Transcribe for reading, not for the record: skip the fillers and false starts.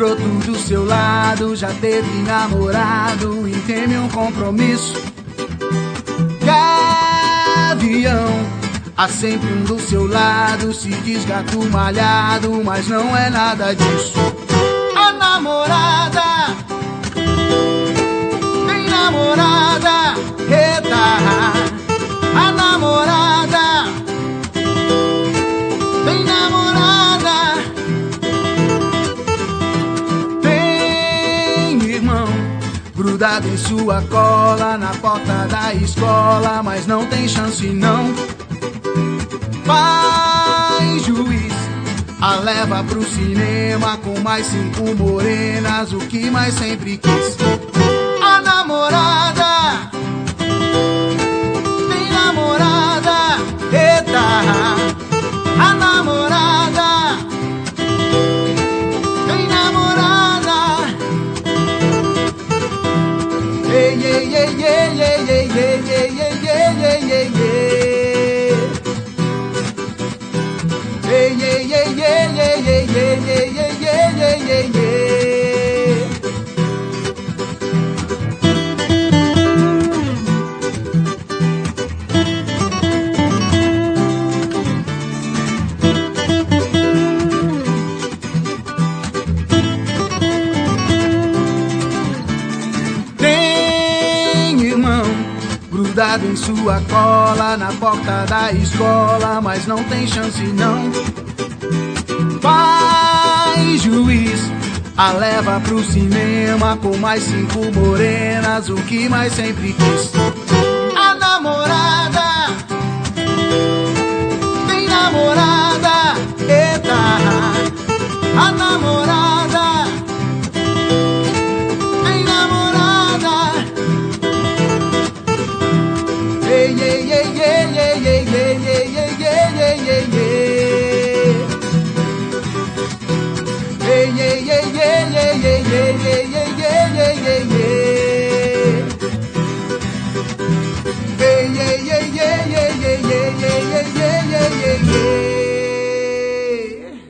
broto do seu lado, já teve namorado e teme um compromisso. Gavião, há sempre um do seu lado, se diz gato malhado, mas não é nada disso. A namorada, tem namorada, eita. A namorada, tem namorada, tem irmão grudado em sua cola na porta da escola, mas não tem chance não. Pai juiz, a leva pro cinema com mais 5 morenas, o que mais sempre quis. A namorada, tem namorada, eita. A namorada, tem namorada. Ei, ei, ei, ei, ei, ei, ei, ei, ei, ei, ei, ei, ei. Ei, ei, ei, ei, ei, ei, ei, ei, ei, ei, ei, ei. Tem irmão grudado em sua cola na porta da escola, mas não tem chance não. Pai juiz, a leva pro cinema com mais 5 morenas, o que mais sempre quis.